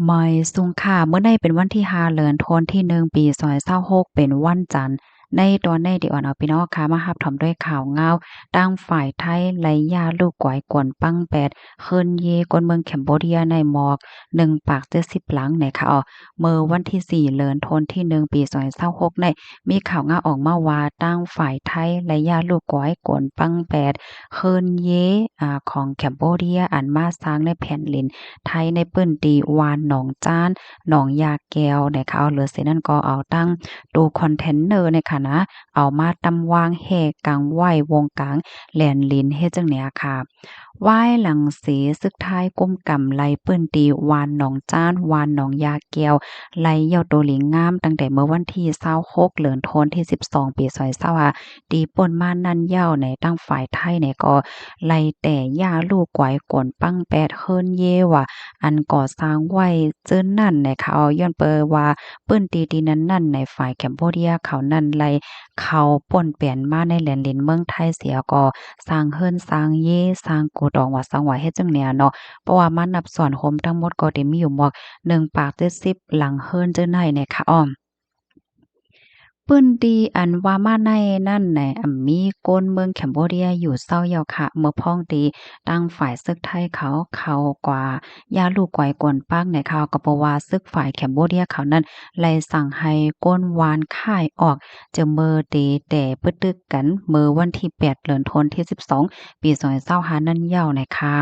ไม่สุงค่ะเมื่อในเป็นวันที่5เดือนธันวาคมที่1ปี2026เป็นวันจันทร์ในตอนในที่อ่อนเอาพี่น้องค่ะมารับถอมด้วยข่าวเงาตั้งฝ่ายไทยไล่ย่าลูกกวายกวนปังแปดเคินเยกวนเมืองแคมโบเดียในหมอก1ปาก70หลังเนี่ยค่ะเมื่อวันที่4เดือนธันวาคมที่1ปี2026ในมีข่าวเงาออกมาว่าตั้งฝ่ายไทยไล่ย่าลูกกวายกวนปังแปดเคินเยของแคมโบเดียอันมาสร้างในแผ่นดิน ไทยในปื้นตีวานหนองจ้านหนองยาแก้วนะคะเอาเหลือเสียนั่นก็เอาตั้งตู้คอนเทนเนอร์เนี่ยค่ะนะเอามาตำวางแหกกลางไหว้วงกลางแหลนลิ้นเฮ็ดจังเนี้ยค่ะไหว้หลังเสซึกท้ายก้มกำไลปื้นตีวานหนองจ้านวานหนองยาแก้วไลเหย่าโตหลิงงามตั้งแต่เมื่อวันที่26เดือนธันวาคมที่12ปี2025ตีป่นมานั่นเหย้าในตั้งฝ่ายไทยเนี่ยก็ไล่แต่ย่าลูกกวายกวนปังแปดเฮิรนเยว่า อันก่อสร้างไว้เจิ้นนั่นนะคะย้อนเปอว่าปื้นตีนั้นนั่นในฝ่ายแคมโบเดียเขานั่นไล่เขาป่นเปลี่ยนมาในแหลนลินเมืองไทยเสียก็สร้างเฮิรนสร้างเยสร้างโกดองว่าสร้างไว้เฮ็ดจังแนวเนาะเพราะว่ามันนับส่วนโฮมทั้งหมดก็ได้มีอยู่หมอก1ปาก70หลังเฮิรนเจิ้นให้นะคะปื้นดีอันว่ามาในนั่นแหละมีก้นเมืองแคมโบเดียอยู่เศร้าเยาค่ะเมื่อพ้องดีตั้งฝ่ายซึกไทยเขากว่ายาลูกกวยกวนปากในเขาก็บ่ว่าซึกฝ่ายแคมโบเดียเขานั้นไล่สั่งให้ก้นวานค่ายออกจะเมอเดแต่ปึตึกกันเมื่อวันที่8เดือนธันวาคมที่12ปี2025นั่นเย้าในค่ะ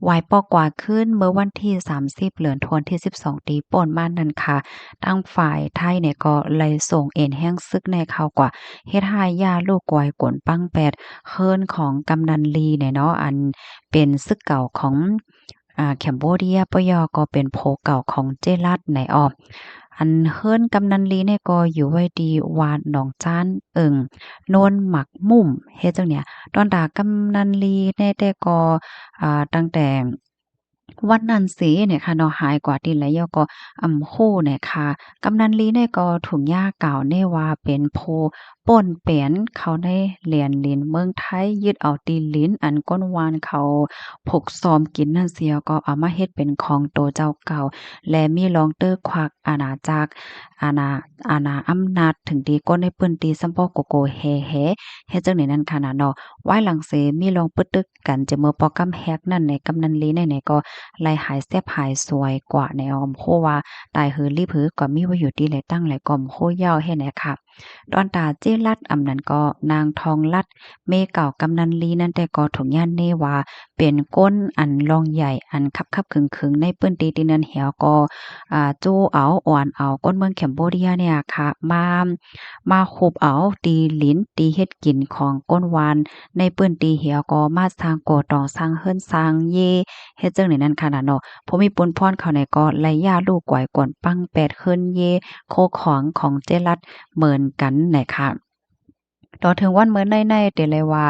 วายปอกว่าขึ้นเมื่อวันที่30เดือนธันวาคมที่12ตีป่นมานั่นค่ะ ทางฝ่ายไทยเนี่ยก็เลยส่งเอ็นแห้งซึกในข่าวกว่าเฮ็ดให้ย่าลูกกวยกวนปังแปดเฮิรนของกำนันลีเนี่ยเนาะอันเป็นซึกเก่าของแคมโบเดียปยก็เป็นโผเก่าของเจลัดในอันเฮิรนกำนันลีเนี่ยก็อยู่ไว้ดีวานหนองจ้านโนนหมักมุ่มเฮ็ดจังเนี่ยตอนดากำนันลีแน่แต่ก็ตั้งแต่วันนั้นสิเนี่ยค่ะเนาะหายกว่าตินแล้วก็โ้เนี่ยค่ะกำนันลีเนี่ยก็ถุงยาก่าวเนี่ยว่าเป็นโพป่นเปลี่ยนเขาได้เหรียญลิ้นเมืองไทยยึดเอาตีนลิ้นอันก้นวานเขาผกซ้อมกินนั่นเสียก็เอามาเฮ็ดเป็นของโตเจ้าเก่าและมีรองเตอร์ควักอาณาจักรอาณาอำนาจถึงดีก้นในปื้นตีซัมปอโกโกแฮเฮ็ดจังได๋นั้นค่ะนะเนาะไว้หลังเสมีรองปึกตึกกันจะเมื่อปอกำแฮกนั่นในกำนันลีในก็ ไล่หายแซ่บหายสวยกว่าในออมโคว่าตายหือรีบหือก็มีไว้อยู่ดีแลตั้งหลายก่อมโคเหย้าให้แหน่ค่ะดอนตาเจ้ลัดอำนั้นก็นางทองลัดเมเก่ากำนันลีนั่นแต่ก็ถุงย่านเนว่าเป็นก้นอันรองใหญ่อันคับๆขึงๆในปื้นตีนั้นเหี่ยวก็จู้เอาอ่อนเอาก้นเมืองแคมโบเดียเนี่ยค่ะมาหุบเอาตีลิ้นตีเฮ็ดกินของก้นวานในปื้นตีเหี่ยวก็มาสร้างโกตองสร้างเฮิรนสร้างเย เฮ็ดจั่งใดนั้นค่ะน่ะเนาะพอมีปนพรเข้าในก็ไล่ย่าลูกกวายกวนปังแปดเคินเยโคของเจลัดเหมือนกันแหน่ค่ะต่อถึงวันเมื้อในๆเตเลยว่า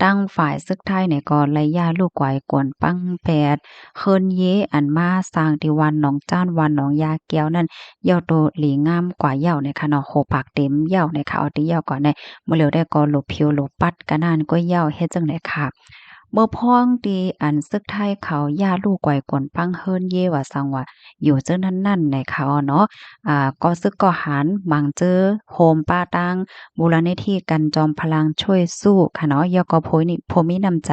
ตั้งฝ่ายซึกไทยเนี่ยก็ไล่ย่าลูกกวายกวนปังแปดเคินเยอันมาสร้างที่วันหนองจ้านวันหนองยาแก้วนั่นเหย้าโตหลีงามกว่าเหย้าเนี่ยค่ะเนาะโหปากเต็มเหย้าเนี่ยค่ะเอาติเหย้าก่อนได้มื้อเหลียวได้ก็หลบผิวหลบปัดกะนานก็เหย้าเฮ็ดจั่งใดค่ะ เมื่อพ้องดีอันซึกไทยเขาย่าลูกไกวกวนปังเฮิรนเยว่าสังว่าอยู่เจ้านั้นนั่นในเขาเนาะก็ซึกก็หันมังเจอโฮมป้าตังมูลนิธิกันจอมพลังช่วยสู้ค่ะเนาะยก็โพยนี่โพมีน้ำใจ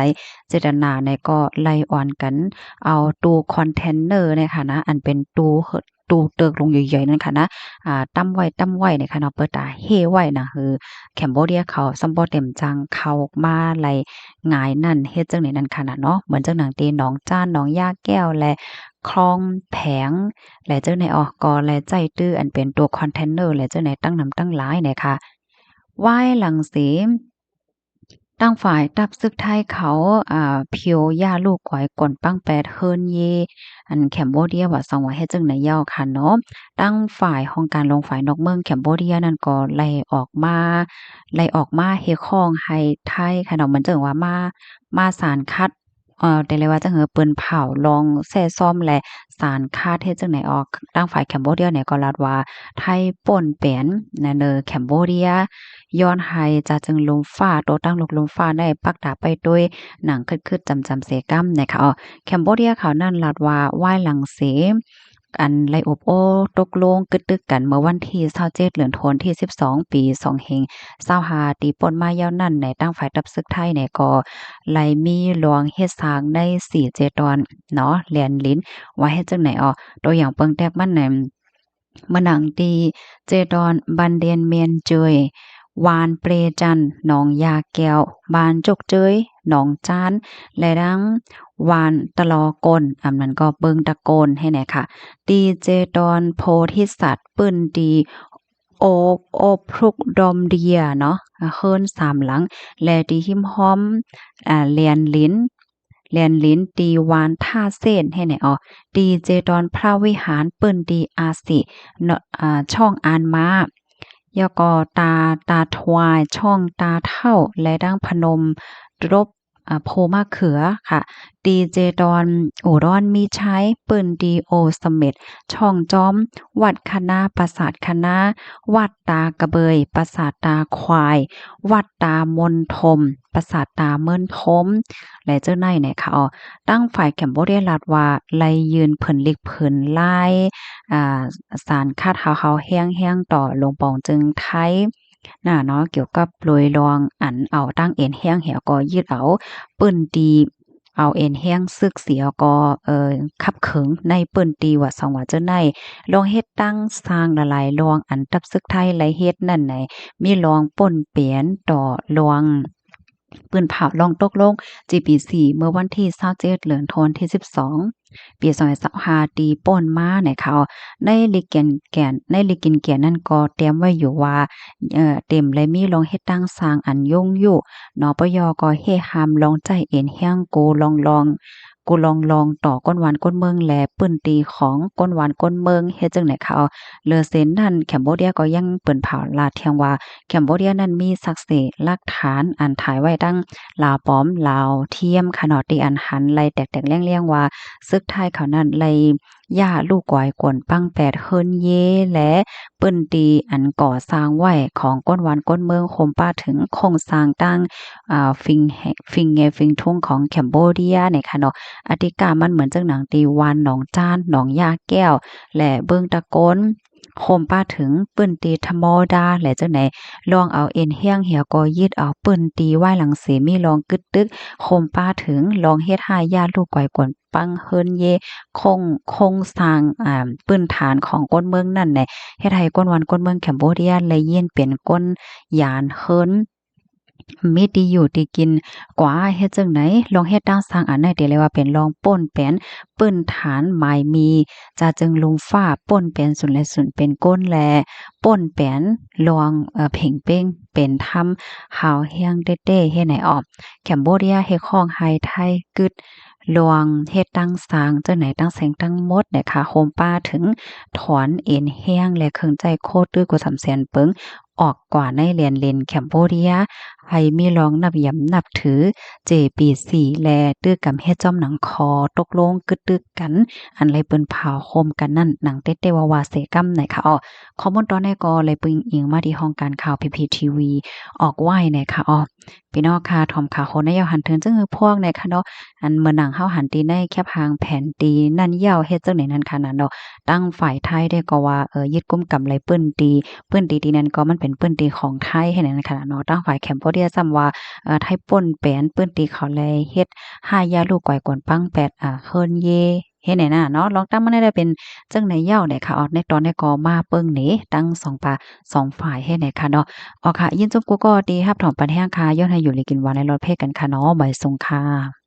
เจตนาในก็ไล่อ่อนกันเอาตู้คอนเทนเนอร์เนี่ยค่ะนะอันเป็นตู้เติกลงใหญ่ๆนั่นค่ะนะตั้มไว้เนี่ยค่ะเนาะเปิดตาเฮไว้นะคือแคมโบเดียเขาซัมบ่เต็มจังเขามาไล่ หงายนั่นเฮ็ดจังได๋นั่นค่ะน่ะเนาะเหมือนจังหนังตีหนองจ้านหนองย่าแก้วและคลองแผงและจังได๋ก็และใจตื้ออันเป็นตัวคอนเทนเนอร์และจังได๋ตั้งนำตั้งหลายเนี่ยค่ะวายหลังเสมตั้งฝ่ายตับซึกไทยเขาเพียวย่าลูกก๋อยก่นปังแปดเฮิรนเยอันแคมโบเดียว่าสังว่าเฮ็ดจังได๋ยาวค่ะเนาะตั้งฝ่ายของการลงฝ่ายนอกเมืองแคมโบเดียนั่นก็ไล่ออกมาเฮ็ดของให้ไทยค่ะเนาะเหมือนจังว่ามาสารคัดได้เลยว่าจั่งเปิ้นเผาลองแซ่ซ่อมและสารคัดเฮ็ดจั่งใดทางฝ่ายแคมโบเดียเนี่ยก็รัดว่าไทยป่นแปนนั่นเด้อแคมโบเดียย้อนให้จะจึงลมฟ้าโตตั้งลูกลมฟ้าได้ปักดาไปด้วยหนังคึดๆจำๆเสกำนะคะแคมโบเดียเขานั่นรัดว่าไหว้หลังเส อันไลอบโอ้ตกลงกึดตึกกันเมื่อวันที่27เดือนธันวาคมที่12ปี2525ตีป่นมายาวนั่นในตั้งฝ่ายตับซึกไทยเนี่ยก็ไลมีหลวงเฮ็ดสร้างใน4เจดอนเนาะแลนลิ้นว่าเฮ็ดจังไหนตัวอย่างเปิงแตกมันในมะหนังตีเจดอนบันเดียนเมียนเจยวานเปรจันหนองยาแก้วบานจกเจยหนองจานและดังวานตะลอกลนั้นก็เบิงตะโกนให้แหน่ค่ะดีเจดอนโพธิสัตว์ปื้นดีโอกโอพรุกดอมเดียเนาะเฮิรน3หลังและดีหิมห้อมเลียนลิ้นตีวานท่าเส้นให้ไหนดีเจดอนพระวิหารเปิ้นดีอาสิเนาะช่องอานมายอก็ตาทวายช่องตาเท่าและดั้งพนมรบโพมะเขือค่ะดีเจดอนอุดรมีใช้ปืนดีโอสเม็ดช่องจอมวัดคณะปราสาทคณะวัดตากระเบยปราสาทตาควายวัดตามนทมปราสาทตาเมินทมและเจ้าในเนี่ยค่ะตั้งฝ่ายแคมโบเดียรัฐว่าไล่ยืนเพิ่นลิกเพิ่นไล่สารคาดเฮาแห้งๆต่อลงปองจึงไทยเนาะเกี่ยวกับโปรยรองอันเอาตั้งเอ็นแห้งแหวก็ยืดเอาปื้นตีเอาเอ็นแห้งซึกเสียก็คับเขิงในปื้นตีว่า2ว่าเจ้าในลองเฮ็ดตั้งสร้างละลายลองอันตับซึกไทยไหลเฮ็ดนั่นไหนมีลองป่นเปลี่ยนต่อลองปืนเผาลองตกลง GP4 เมื่อวันที่27เดือนธันวาคมที่12ปี2025ตีป่นมาเนี่ยค่ะในลิกกินแก่นนั่นก็เตรียมไว้อยู่ว่าเต็มเลยมีลองเฮ็ดตั้งสร้างอันยงอยู่นปยก็เฮหามลองใจเอ็นแห้งกูลองต่อก้นหวานก้นเมืองแลปื้นตีของก้นหวานก้นเมืองเฮ็ดจังไหนคะเลอเซนนั่นแคมโบเดียก็ยังเปิ้นเผาลาดเทียงว่าแคมโบเดียนั้นมีศักดิ์ศรีหลักฐานอันถ่ายไว้ดังลาวปลอมลาวเทียมขนาดที่อันหันไล่แตกๆเลี่ยงๆว่าซึกไทยเขานั้นไล่ย่าลูกกวายกวนปัง8เฮิรนเยและปื้นตีอันก่อสร้างไว้ของก้นหวานก้นเมืองคมป้าถึงโครงสร้างตั้งฟิงทุ่งของแคมโบเดียเนี่ยค่ะเนาะอธิกามันเหมือนจังหนังตีวานหนองจานหนองยาแก้วและเบิ่งตะโกนโคมป้าถึงปื้นตีธรรมดาและจังไหนลองเอาเอ็นเฮียงเหี่ยวก็ยึดเอาปื้นตีไว้หลังเสมีลองกึดตึกโคมป้าถึงลองเฮ็ดหายาลูกก่อยกวนปังเฮิรนเยคงสร้างปื้นฐานของก้นเมืองนั่นแหละเฮ็ดให้ก้นวันก้นเมืองแคมโบเดียเลยเยียนเป็นก้นยานเฮิรนมีดีอยู่ดีกินกว่าเฮ็ดจังไหนลองเฮ็ดตั้งสร้างอันไหนได้เลยว่าเป็นลองป่นแป้นปื้นฐานหมายมีจะจึงลุมฟ้าป่นแป้นสุนและสุนเป็นก้นแลป่นแป้นลองเพ่งเป้งเป็นทำหาวแห้งเด้ๆเฮ็ดไหนออกแคมโบเดียเฮ็ดของไฮไทยกึดลวงเฮ็ดตั้งสร้างจังไหนตั้งแสงตั้งมดเนี่ยค่ะโฮมป้าถึงถอนเอ็นแห้งและเครื่องใจโคตรตื้อกว่า300,000เปิงออกกว่าในเรียนเลนแคมโบเดียให้มีรองนับยำนับถือ JP4 แลตื้อกำเฮ็ดจอมหนังคอตกลงกึดตึกกันอันไรเปิ้นเผาโคมกันนั่นหนังเต้ๆวาๆเสกำไหนค่ะข้อมูลตอนนี้ก็เลยปึงอิงมาที่ห้องการข่าว PPTV ออกไหว้ไหนค่ะพี่น้องค่ะถ่อมข่าวคนในยาวหันถึงจังพวกในค่ะเนาะอันเมื่อหนังเฮาหันตีในแคบหางแผ่นตีนั่นยาวเฮ็ดจังไหนนั่นค่ะนั่นเนาะตั้งฝ่ายไทยได้ก็ว่ายึดกุมกำไรเปิ้นตีนั้นก็มันเป็นเปิ้นตีของไทยให้นั่นค่ะเนาะตั้งฝ่ายแคมโบเดียซ้ำว่าไทยป่นแปนเปิ้นตีเขาแลเฮ็ดหายาลูกก่อยกวนปัง8เฮิรนเยเฮ็ดไหนน่ะเนาะลองตั้งมันได้เป็นจังไหนยาวไหนค่ะในตอนนี้ก็มาเปิ้งนี้ตั้ง2ฝ่ายให้ไหนค่ะเนาะค่ะยินจบกูก็ดีรับถอมปันแห้งค่ะย้อนให้อยู่เลยกินหวานในรถเพกันค่ะเนาะบ่ายสงค่ะ